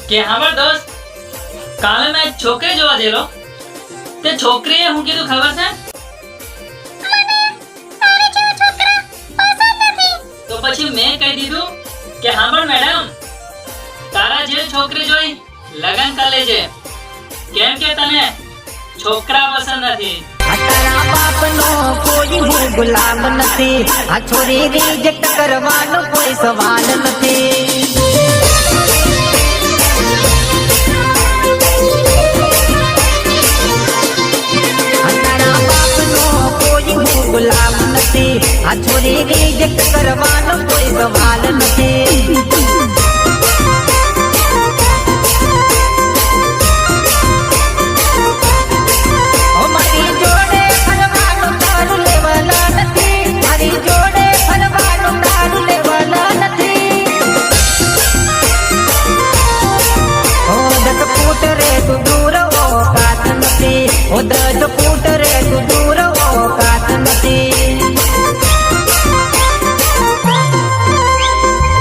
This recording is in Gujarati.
કે હામર દોસ્ત કાલે મેં એક છોકરી જોવા ગયેલો તે છોકરીએ હું કીધું ખબર છે તો પછી મેં કહી દીધું કે હામર મેડમ તારા જે છોકરી જોઈ લગન કરી લેજે કેમ કે તને છોકરા પસંદ નથી તારા બાપનો કોઈ હું ગુલામ નથી આ છોરી રિજેક્ટ કરવાનો કોઈ સવાલ નથી તારા બાપનો કોઈ હું ગુલામ નથી આ છોરી રિજેક્ટ કરવાનો કોઈ સવાલ નથી Oh,